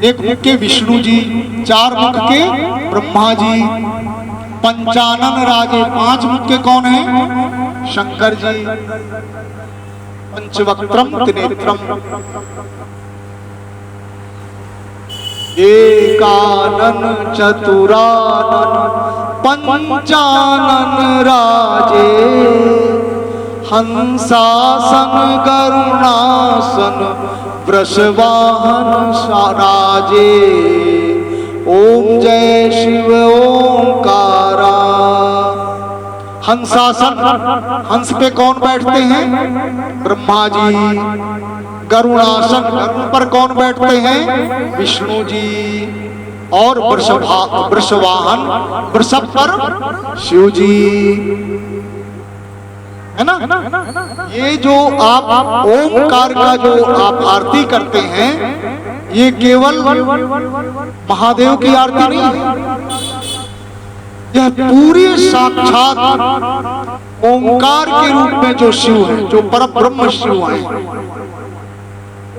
एक मुख के विष्णु जी, चार मुख के ब्रह्मा जी, पंचानन राजे, पांच मुख के कौन है? शंकर जी, पंचवक्त्रम त्रिनेत्रम, एकानन चतुरानन पंचानन राजे, हंसासन गरुणासन वृषवाहन राजे। ओम जय शिव ओंकारा। हंसासन, हंस पे कौन बैठते हैं? ब्रह्मा जी। गरुणासन, गरुड़ पर कौन बैठते हैं? विष्णु जी। और वृषवाहन, वृषभ पर शिव जी, है ना? ये जो आप ओमकार का जो आप आरती करते हैं, ये केवल महादेव की आरती नहीं है, यह पूरी साक्षात ओंकार के रूप में जो शिव है, जो परब्रह्म शिव हैं,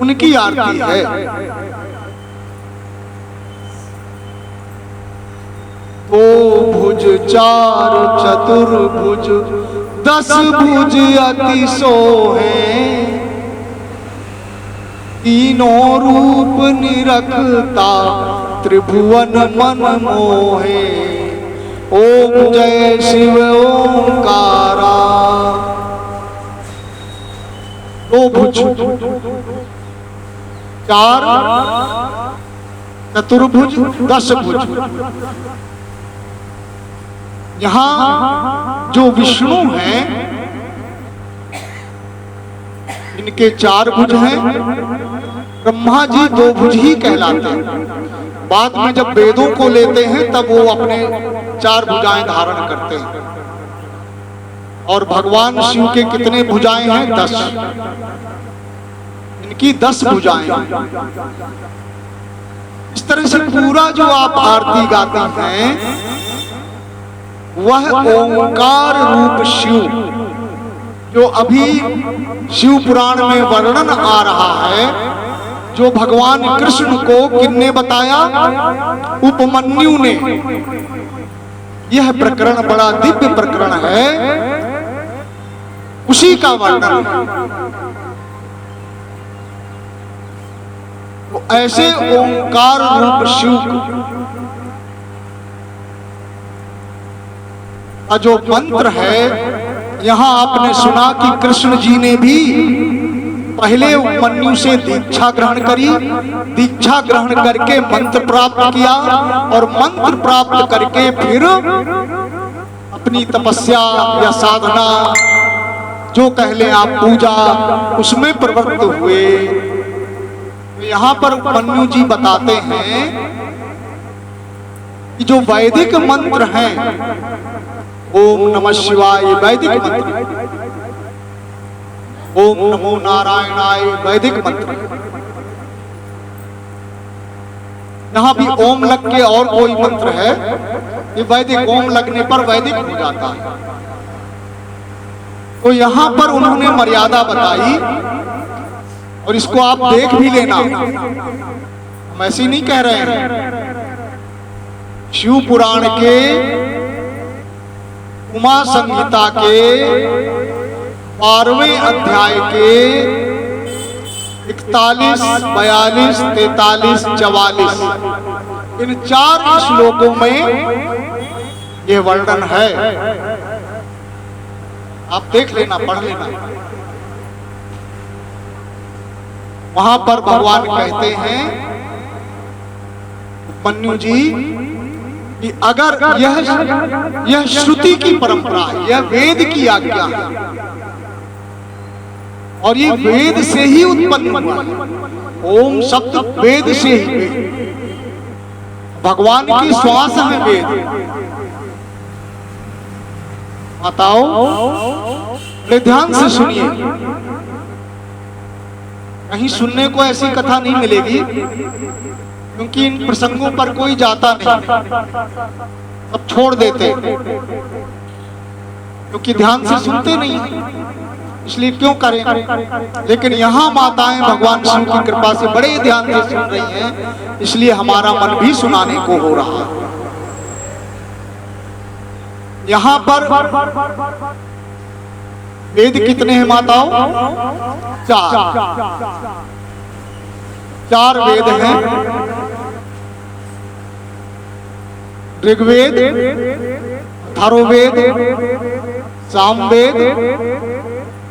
उनकी आरती है। तो भुज चार चतुर्भुज, 10 भुज अति सोहे, तीनों रूप निरखता त्रिभुवन मन मोहे। ओम जय शिव ओंकारा। दो भुज, चार चतुर्भुज, 10 भुज। यहां जो विष्णु हैं, इनके 4 भुज हैं, ब्रह्मा जी 2 भुज ही कहलाते हैं। बाद में जब वेदों को लेते हैं तब वो अपने 4 भुजाएं धारण करते हैं। और भगवान शिव के कितने भुजाएं हैं? 10। इनकी 10 भुजाएं। इस तरह से पूरा जो आप आरती गाते हैं, वह ओंकार रूप शिव, जो अभी शिव पुराण में वर्णन आ रहा है, जो भगवान कृष्ण को किसने बताया? उपमन्यु ने। यह प्रकरण बड़ा दिव्य प्रकरण है, उसी का वर्णन। तो ऐसे ओंकार रूप शिव का जो मंत्र है, यहां आपने सुना कि कृष्ण जी ने भी पहले उपमन्यु से दीक्षा ग्रहण करी, दीक्षा ग्रहण करके मंत्र प्राप्त किया, और मंत्र प्राप्त करके फिर अपनी तपस्या या साधना, जो कह लें आप पूजा, उसमें प्रवृत्त हुए। तो यहां पर उपमन्यु जी बताते हैं कि जो वैदिक मंत्र हैं, ओम नमः शिवाय वैदिक मंत्र, ओम नमो नारायणाय वैदिक मंत्र। यहां भी ओम लग के और कोई मंत्र है, ये वैदिक, ओम लगने पर वैदिक हो जाता है। तो यहां पर उन्होंने मर्यादा बताई, और इसको आप देख भी लेना, हम ऐसे नहीं कह रहे हैं। शिव पुराण के उमा संहिता के 12वें अध्याय के 41, 42, 43, 44 इन 4 श्लोकों में यह वर्णन है। आप देख लेना, पढ़ लेना। वहां पर भगवान कहते हैं उपमन्यु जी कि अगर यह श्रुति की परंपरा है, यह वेद की आज्ञा है, और ये वेद से ही उत्पन्न हुआ है। ओम शब्द वेद से ही, भगवान की श्वास है वेद। माताओं, ध्यान से सुनिए, कहीं सुनने को ऐसी कथा नहीं मिलेगी, क्योंकि इन प्रसंगों पर कोई जाता नहीं, सब छोड़ देते, क्योंकि ध्यान से सुनते नहीं। इसलिए क्यों करें। लेकिन यहाँ माताएं भगवान शिव की कृपा से बड़े ध्यान से सुन रही हैं, इसलिए हमारा मन भी सुनाने को हो रहा है। यहाँ पर वेद कितने हैं माताओं? चार वेद हैं। ऋग्वेद, अथर्ववेद, सामवेद,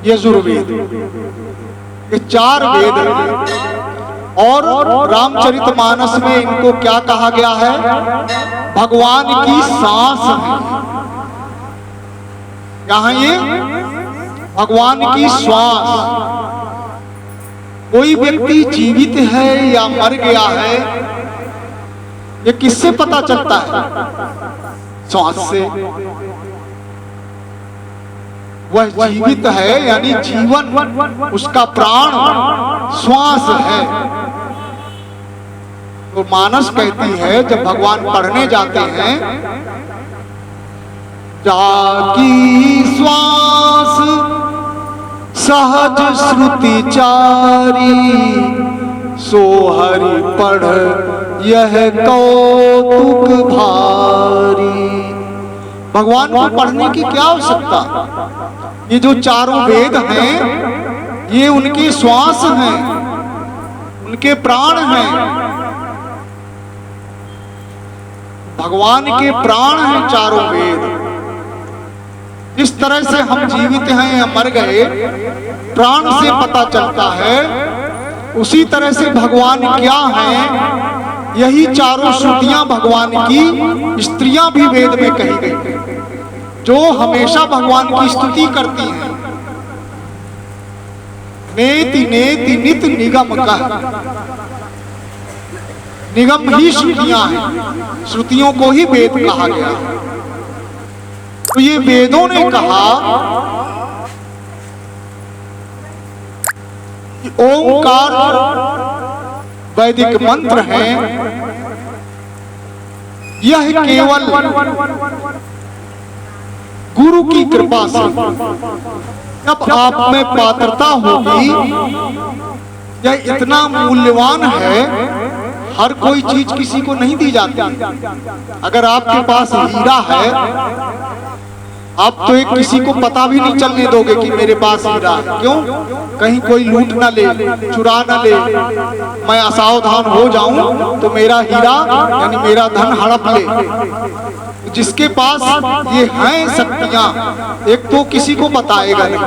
यजुर्वेद, ये चार वेद हैं। और रामचरितमानस में इनको क्या कहा गया है? भगवान की सांस है। कहाँ ये? भगवान की श्वास। कोई व्यक्ति जीवित है या मर गया है, ये किससे पता चलता है? श्वास से। वह जीवित है यानी जीवन, उसका प्राण श्वास है। तो मानस कहती है, जब भगवान पढ़ने जाते हैं, जाकी श्वास सहज श्रुति चारी, सो हरि पढ़ यह कौतुक भारी। भगवान को पढ़ने की क्या आवश्यकता? ये जो चारों वेद हैं, ये उनके श्वास हैं, उनके प्राण हैं। भगवान के प्राण हैं चारों वेद। इस तरह से हम जीवित हैं या मर गए, प्राण से पता चलता है। उसी तरह से भगवान क्या हैं, यही चारों श्रुतियां भगवान की स्त्रियां भी वेद में कही गई, जो हमेशा भगवान की स्तुति करती हैं। नेति नेति नित निगम का, निगम ही श्रुतियां हैं, श्रुतियों को ही वेद कहा गया। तो ये वेदों ने कहा कि ओंकार वैदिक मंत्र है, यह केवल गुरु की कृपा से, जब आप में पात्रता होगी, यह इतना मूल्यवान है, हर कोई चीज किसी को नहीं दी जाती। अगर आपके पास हीरा है, आप तो एक किसी को पता भी नहीं चलने दोगे कि मेरे पास हीरा है। क्यों? कहीं कोई लूट ना ले, चुरा ना ले, मैं असावधान हो जाऊं तो मेरा हीरा यानी मेरा धन हड़प ले। जिसके पास ये हैं शक्तियां, एक तो किसी को बताएगा नहीं,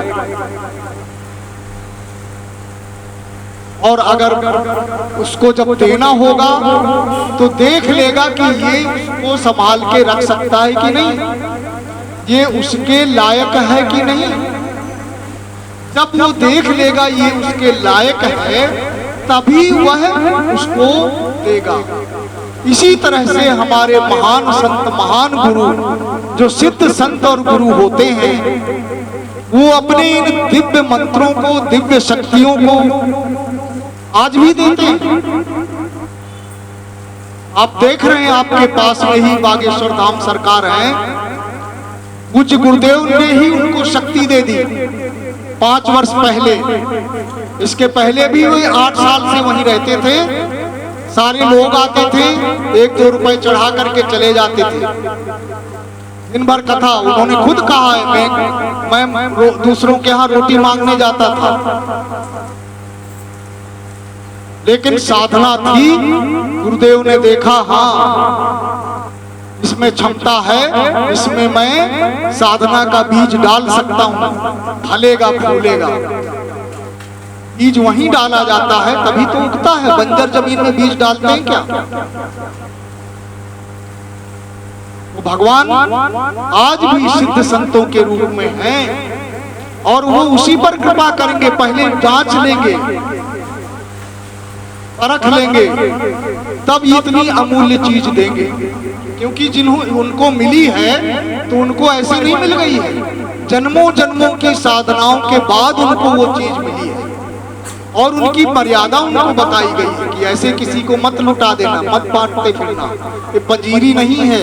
और अगर उसको जब देना होगा तो देख लेगा कि ये उसको संभाल के रख सकता है कि नहीं, ये उसके लायक है कि नहीं। जब वो देख लेगा ये उसके लायक है, तभी वह उसको देगा। इसी तरह से हमारे महान संत, महान गुरु, जो सिद्ध संत और गुरु होते हैं, वो अपने इन दिव्य मंत्रों को, दिव्य शक्तियों को आज भी देते हैं। आप देख रहे हैं, आपके पास में ही बागेश्वर धाम सरकार है, पूज्य गुरुदेव ने ही उनको शक्ति दे दी 5 वर्ष पहले। इसके पहले भी वे 8 साल से वहीं रहते थे। सारे लोग आते थे, 1-2 रुपए चढ़ा करके चले जाते थे। दिन भर कथा, उन्होंने खुद कहा है, मैं दूसरों के यहाँ रोटी मांगने जाता था, लेकिन साधना थी। गुरुदेव ने देखा, हाँ इसमें क्षमता है, इसमें मैं साधना का बीज डाल सकता हूँ, फलेगा फूलेगा। बीज वहीं डाला जाता है तभी तो उगता है। बंजर जमीन में बीज डालते हैं क्या? वो भगवान आज भी सिद्ध संतों के रूप में हैं, और वो उसी पर कृपा करेंगे। पहले जांच लेंगे, परख लेंगे, तब इतनी अमूल्य चीज देंगे। क्योंकि जिन्हों उनको मिली है तो उनको ऐसे नहीं मिल गई है, जन्मों जन्मों की साधनाओं के बाद उनको वो चीज मिली है, और उनकी मर्यादा उनको बताई गई है कि ऐसे किसी को मत लुटा देना, मत बांटते फिरना, ये पंजीरी नहीं है।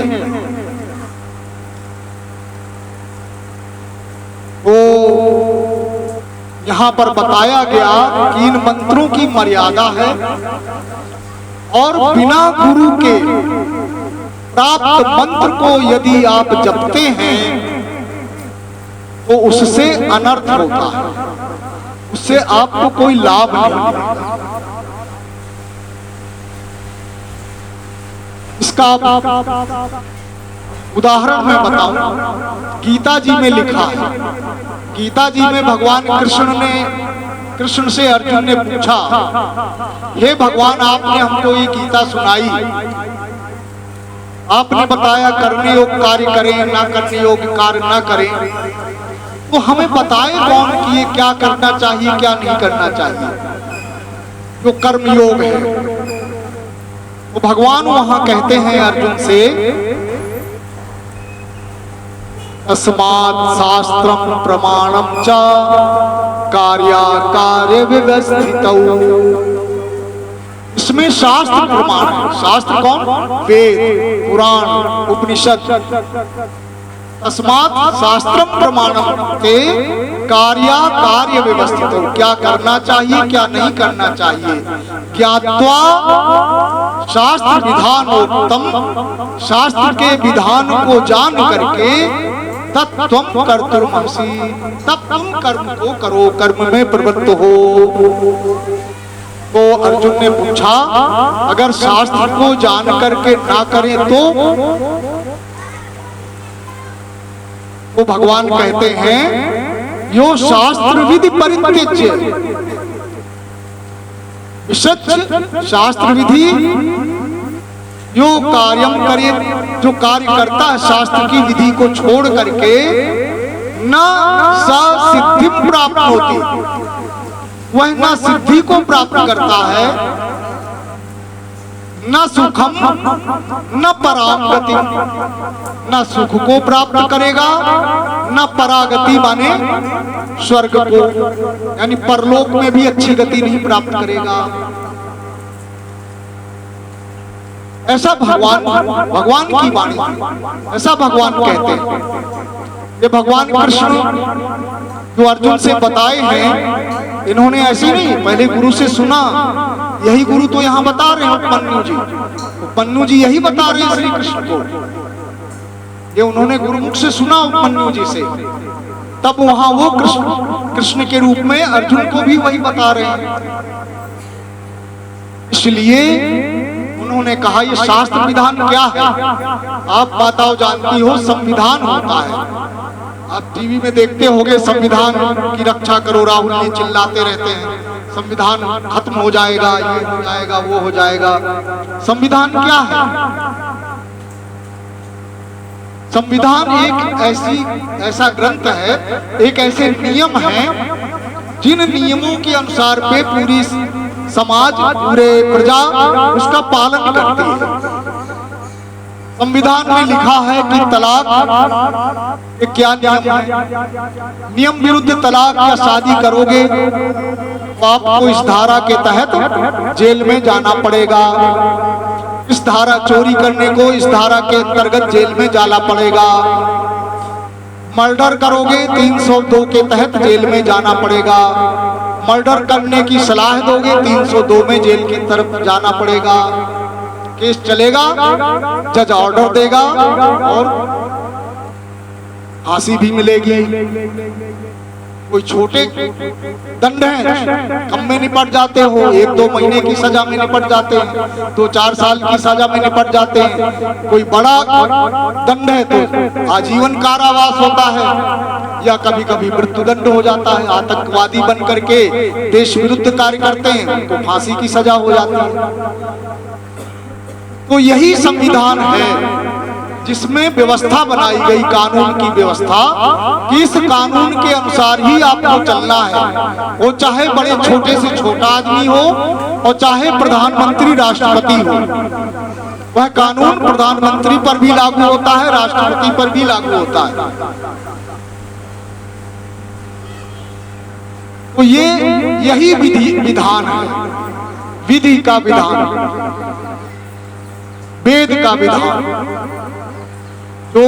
ओ यहाँ पर बताया गया कि इन मंत्रों की मर्यादा है और बिना गुरु के प्राप्त मंत्र को यदि आप जपते हैं तो उससे अनर्थ होता है, उससे आपको कोई लाभ नहीं मिलेगा। इसका उदाहरण मैं बताऊं, गीता जी में लिखा है। गीता जी में भगवान कृष्ण से अर्जुन ने पूछा, हे भगवान, आपने हमको ये गीता सुनाई, आपने बताया करने योग्य कार्य करें, ना करने योग्य कार्य ना करें, तो हमें बताए कौन कि ये क्या करना चाहिए क्या नहीं करना चाहिए, जो कर्म योग है। तो भगवान वहां कहते हैं अर्जुन से, तस्मात् शास्त्रम प्रमाणम च कार्य व्यवस्थितौ। इसमें शास्त्र प्रमाण है। शास्त्र कौन? वेद, पुराण, उपनिषद। तस्मात् शास्त्रम प्रमाणम ते कार्य व्यवस्थितौ। क्या करना चाहिए क्या नहीं करना चाहिए, ज्ञात्वा शास्त्र विधानोक्तम, शास्त्र के विधान को जान करके तत्त्वं कर्तुमर्हसि, तब तुम कर्म को करो, कर्म में प्रवृत्त हो। तो अर्जुन ने पूछा, अगर शास्त्र को जान करके ना करें तो भगवान कहते हैं, यो शास्त्र विधि परित्यज्य, विशज्य शास्त्र विधि, यो कार्यम करे, जो कार्य करता है शास्त्र की विधि को छोड़ करके, न स सिद्धि प्राप्त होती, वह न सिद्धि को प्राप्त करता है, न सुखम न परागति, न सुख को प्राप्त करेगा, न परागति माने स्वर्ग को, यानी परलोक में भी अच्छी गति नहीं प्राप्त करेगा। ऐसा भगवान की वाणी, ऐसा भगवान कहते हैं। ये भगवान कृष्ण जो अर्जुन से बताए हैं, इन्होंने ऐसे नहीं पहले गुरु से सुना, यही गुरु तो यहाँ बता रहे हैं उपमन्यु जी। उपमन्यु जी यही बता रहे हैं श्री कृष्ण को, ये उन्होंने गुरुमुख से सुना उपमन्यु जी से, तब वहां वो कृष्ण के रूप में अर्जुन को भी वही बता रहे हैं। इसलिए उन्होंने कहा, ये शास्त्र विधान क्या है? आप बताओ, जानती हो संविधान होता है, आप टीवी में देखते होंगे, संविधान की रक्षा करो, राहुल जी चिल्लाते रहते हैं, संविधान खत्म हो जाएगा, ये हो जाएगा, वो हो जाएगा। संविधान क्या है? संविधान एक ऐसा ग्रंथ है, एक ऐसे नियम है, जिन नियमों के अनुसार पे पूरी समाज, पूरे प्रजा उसका पालन करती है। संविधान में लिखा है कि तलाक एक क्या नियम है, नियम विरुद्ध तलाक या शादी करोगे तो आपको इस धारा के तहत जेल में जाना पड़ेगा, इस धारा चोरी करने को इस धारा के अंतर्गत जेल में जाना पड़ेगा, मर्डर करोगे 302 के तहत जेल में जाना पड़ेगा, मर्डर करने की सलाह दोगे 302 में जेल की तरफ जाना पड़ेगा, केस चलेगा, जज ऑर्डर देगा और फांसी भी मिलेगी। कोई छोटे दंड हैं, कम में निपट जाते हो, 1-2 महीने की सजा में निपट जाते हैं, 2-4 साल की सजा में निपट जाते हैं। कोई बड़ा दंड है तो आजीवन कारावास होता है, या कभी कभी मृत्युदंड हो जाता है। आतंकवादी बन करके देश विरुद्ध कार्य करते हैं तो फांसी की सजा हो जाती है। तो यही संविधान है जिसमें व्यवस्था बनाई गई, कानून की व्यवस्था, कि इस कानून के अनुसार ही आपको चलना है। वो चाहे बड़े छोटे से छोटा आदमी हो और चाहे प्रधानमंत्री राष्ट्रपति हो, वह कानून प्रधानमंत्री पर भी लागू होता है, राष्ट्रपति पर भी लागू होता है। तो यही विधान है, विधि का विधान, वेद का विधान। जो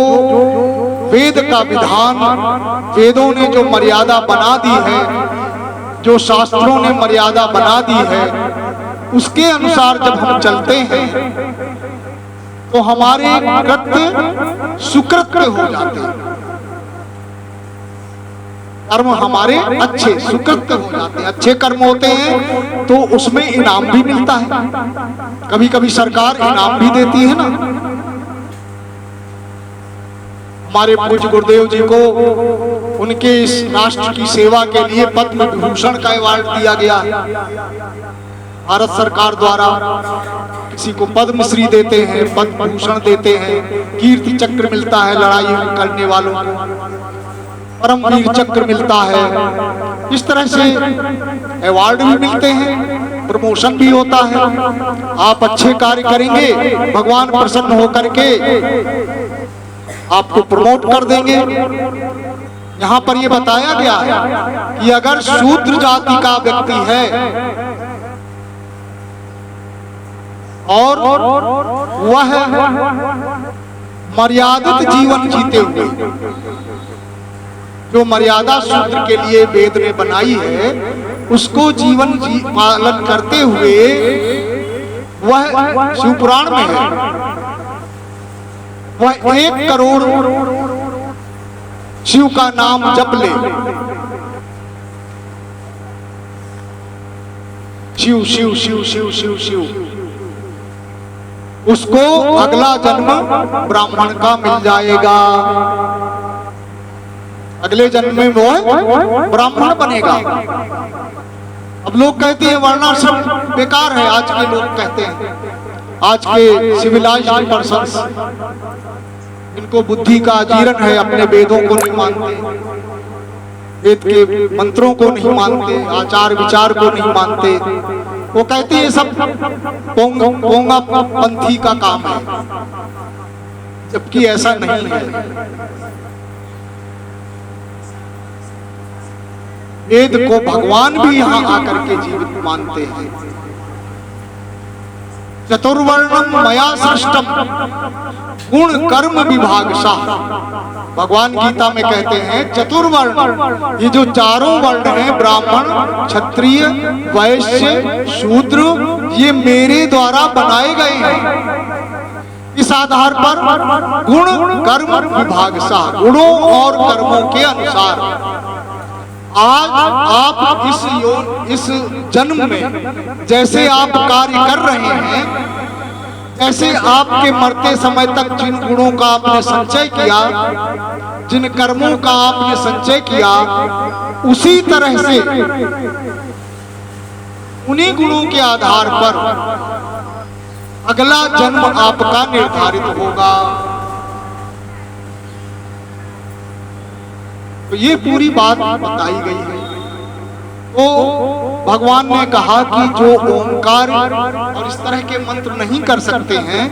वेद का विधान, वेदों ने जो मर्यादा बना दी है, जो शास्त्रों ने मर्यादा बना दी है उसके अनुसार जब हम चलते हैं तो हमारे कृत्य सुकृत्य हो जाते हैं, कर्म हमारे अच्छे सुकृत्य हो जाते हैं, अच्छे कर्म होते हैं तो उसमें इनाम भी मिलता है। कभी कभी सरकार इनाम भी देती है ना। हमारे पूज्य गुरुदेव जी को उनके इस राष्ट्र की सेवा के लिए पद्म विभूषण का अवार्ड दिया गया। भारत सरकार द्वारा किसी को पद्मश्री देते हैं, पद्म भूषण देते हैं, कीर्ति चक्र मिलता है लड़ाई करने वालों को, परमवीर चक्र मिलता है। इस तरह से अवार्ड भी मिलते हैं, प्रमोशन भी होता है। आप अच्छे कार्य करेंगे, भगवान प्रसन्न होकर के आपको प्रमोट कर देंगे। यहाँ पर यह बताया गया है कि अगर शूद्र जाति का व्यक्ति है और वह मर्यादित जीवन जीते हुए, जो मर्यादा शूद्र के लिए वेद ने बनाई है उसको जीवन पालन करते हुए, वह शिवपुराण में है, वह 1 करोड़ शिव का नाम जप ले, शिव शिव शिव शिव शिव शिव, उसको अगला जन्म ब्राह्मण का मिल जाएगा। अगले जन्म में वो ब्राह्मण बनेगा। अब लोग कहते हैं वर्णाश्रम बेकार है, आज के लोग कहते हैं, आज के सिविलाइज्ड पर्संस, इनको बुद्धि का अजीर्ण है, अपने वेदों को नहीं मानते, वेद के मंत्रों को नहीं मानते, आचार विचार को नहीं मानते। वो कहते हैं सब पोंगा पंथी का काम है, जबकि ऐसा नहीं है। वेद को भगवान भी यहाँ आकर के जीवित मानते हैं। चतुर्वर्णम मया सृष्टम गुण कर्म विभागशः, भगवान गीता में कहते हैं चतुर्वर्ण, ये जो चारों वर्ण हैं, ब्राह्मण क्षत्रिय वैश्य शूद्र, ये मेरे द्वारा बनाए गए हैं। इस आधार पर गुण कर्म विभागशः, गुणों और कर्मों के अनुसार आज आप इस जन्म में जैसे आप कार्य कर रहे हैं, जैसे आपके मरते समय तक जिन गुणों का आपने संचय किया, जिन कर्मों का आपने संचय किया, उसी तरह से उन्हीं गुणों के आधार पर अगला जन्म आपका निर्धारित होगा। तो ये पूरी बात बताई गई है। तो भगवान ने कहा कि जो ओंकार और इस तरह के मंत्र नहीं कर सकते हैं,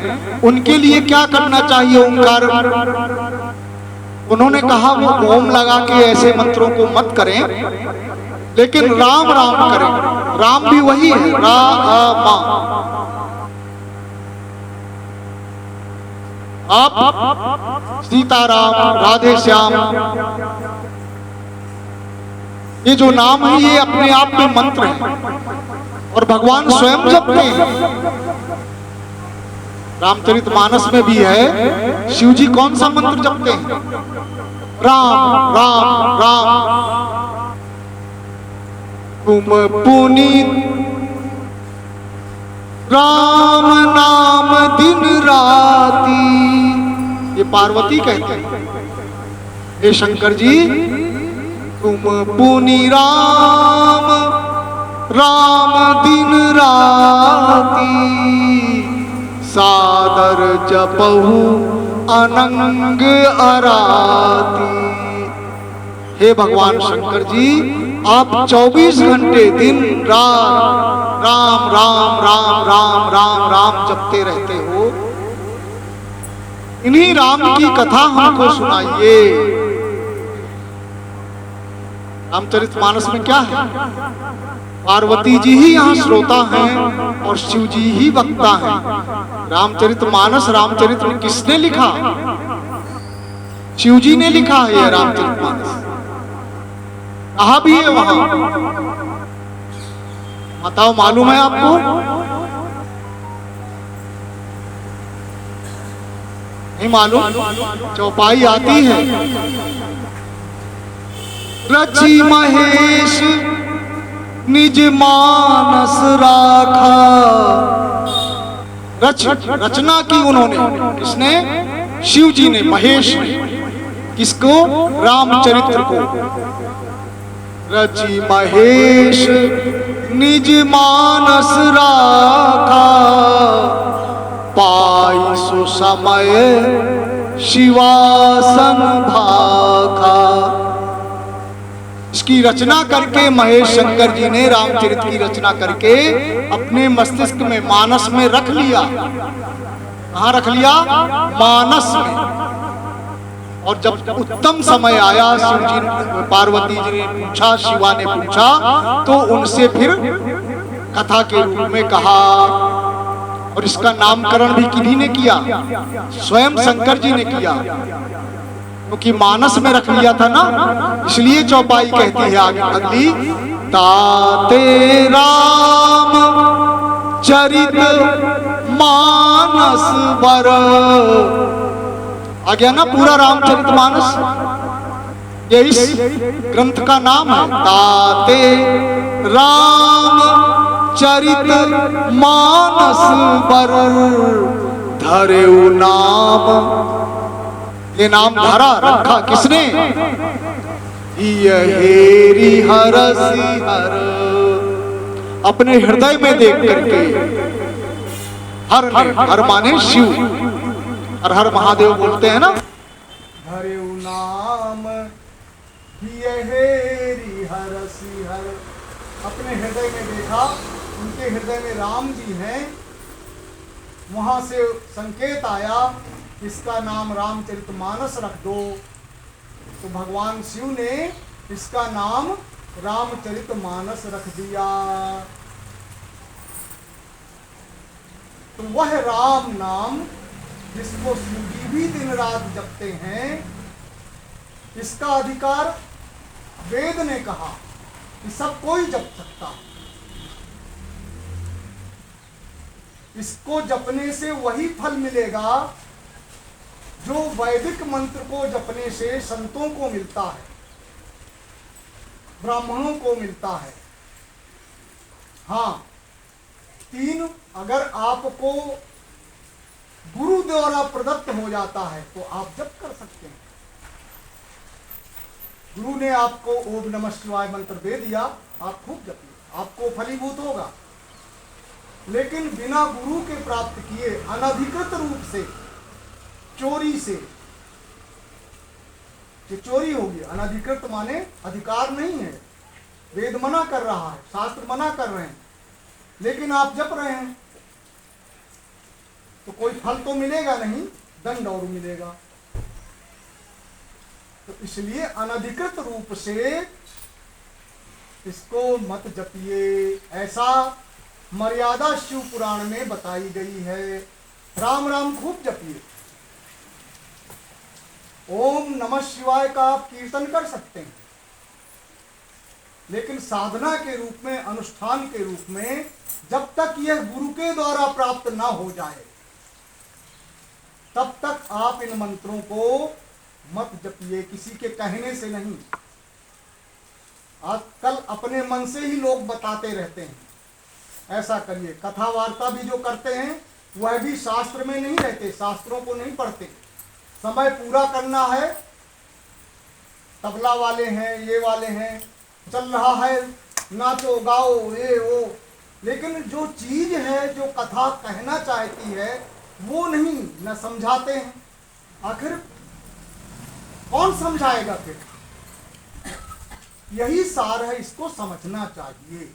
उनके लिए क्या करना चाहिए? ओंकार, उन्होंने कहा वो ओम लगा के ऐसे मंत्रों को मत करें, लेकिन राम राम करें। राम भी वही है, रामा। आप सीताराम, राधे श्याम, ये जो नाम है ये अपने आप में मंत्र है और भगवान स्वयं जपते हैं। रामचरितमानस में भी है, शिव जी कौन सा मंत्र जपते हैं? राम राम राम। तुम पुनीत राम नाम दिन राती, ये पार्वती कहते हैं। हे शंकर जी, तुम पुनि राम राम दिन राती, सादर जपहु अनंग अराती। हे भगवान शंकर जी, आप 24 घंटे दिन रात राम राम राम राम राम राम जपते रहते हो। इन्हीं राम की कथा हमको सुनाइए। रामचरितमानस में क्या है? पार्वती जी ही यहाँ श्रोता हैं और शिव जी ही वक्ता हैं। रामचरितमानस, रामचरित किसने लिखा? शिव जी ने लिखा है। यह रामचरितमानस कहा भी है वहां बताओ, मालूम है आपको? नहीं मालूम? चौपाई आती है, रची महेश निज मानस राखा। रचना की उन्होंने, किसने? शिव जी ने, महेश ने। किसको? रामचरित्र को। रची महेश निज मानस राखा, पाई सो समय शिवासन भाखा। इसकी रचना करके महेश शंकर जी ने रामचरित की रचना करके अपने मस्तिष्क में, मानस में रख लिया। कहाँ रख लिया? मानस में। और जब उत्तम समय आया, शिव जी ने, पार्वती जी ने पूछा, शिवा ने पूछा, तो उनसे फिर कथा के रूप में कहा। और इसका नामकरण भी किन्हीं ने किया? स्वयं शंकर जी ने किया, क्योंकि मानस में रख लिया था ना। इसलिए चौपाई कहती है आगे अगली, ताते राम चरित मानस वर। आ गया ना पूरा रामचरित मानस? ये इस ग्रंथ का नाम है, ताते राम चरित मानस वर। धरेउ नाम, ये नाम धरा, रखा किसने? हेरी हरसी हर, अपने हृदय में देख करके। हर ने, हर माने शिव, हर हर महादेव बोलते हैं ना। धरेउ नाम हेरी हरसी हर, अपने हृदय में देखा, उनके हृदय में राम जी हैं। वहां से संकेत आया, इसका नाम रामचरितमानस रख दो। तो भगवान शिव ने इसका नाम रामचरितमानस रख दिया। तो वह राम नाम जिसको शिव जी भी दिन रात जपते हैं, इसका अधिकार वेद ने कहा कि सब कोई जप सकता। इसको जपने से वही फल मिलेगा जो वैदिक मंत्र को जपने से संतों को मिलता है, ब्राह्मणों को मिलता है। हाँ, 3 अगर आपको गुरु द्वारा प्रदत्त हो जाता है तो आप जप कर सकते हैं। गुरु ने आपको ओम नमः शिवाय मंत्र दे दिया, आप खूब जपिए, आपको फलीभूत होगा। लेकिन बिना गुरु के प्राप्त किए अनधिकृत रूप से, चोरी से, ये चोरी होगी। अनधिकृत माने अधिकार नहीं है, वेद मना कर रहा है, शास्त्र मना कर रहे हैं, लेकिन आप जप रहे हैं तो कोई फल तो मिलेगा नहीं, दंड और मिलेगा। तो इसलिए अनधिकृत रूप से इसको मत जपिए, ऐसा मर्यादा शिव पुराण में बताई गई है। राम राम खूब जपिए। ओम नमः शिवाय का आप कीर्तन कर सकते हैं, लेकिन साधना के रूप में, अनुष्ठान के रूप में, जब तक यह गुरु के द्वारा प्राप्त ना हो जाए तब तक आप इन मंत्रों को मत जपिए, किसी के कहने से नहीं। आजकल अपने मन से ही लोग बताते रहते हैं, ऐसा करिए। कथा वार्ता भी जो करते हैं वह भी शास्त्र में नहीं रहते, शास्त्रों को नहीं पढ़ते। समय पूरा करना है, तबला वाले हैं, ये वाले हैं, चल रहा है, नाचो गाओ ये वो, लेकिन जो चीज है, जो कथा कहना चाहती है, वो नहीं, न समझाते हैं। आखिर कौन समझाएगा? फिर यही सार है, इसको समझना चाहिए।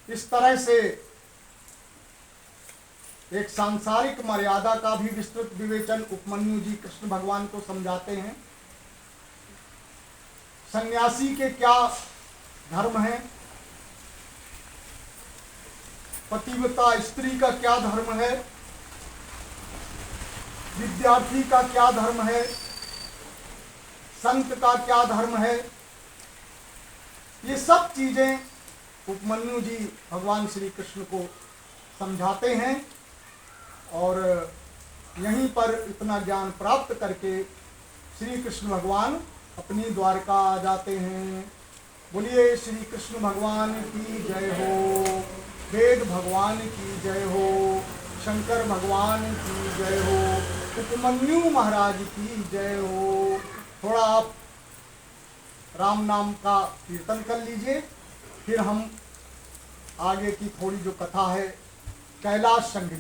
इस तरह से एक सांसारिक मर्यादा का भी विस्तृत विवेचन उपमन्यु जी कृष्ण भगवान को समझाते हैं। सन्यासी के क्या धर्म है, पतिव्रता स्त्री का क्या धर्म है, विद्यार्थी का क्या धर्म है, संत का क्या धर्म है, ये सब चीजें उपमन्यु जी भगवान श्री कृष्ण को समझाते हैं और यहीं पर इतना ज्ञान प्राप्त करके श्री कृष्ण भगवान अपनी द्वारका आ जाते हैं। बोलिए श्री कृष्ण भगवान की जय हो, वेद भगवान की जय हो, शंकर भगवान की जय हो, उपमन्यु महाराज की जय हो। थोड़ा आप राम नाम का कीर्तन कर लीजिए, फिर हम आगे की थोड़ी जो कथा है कैलाश संगीत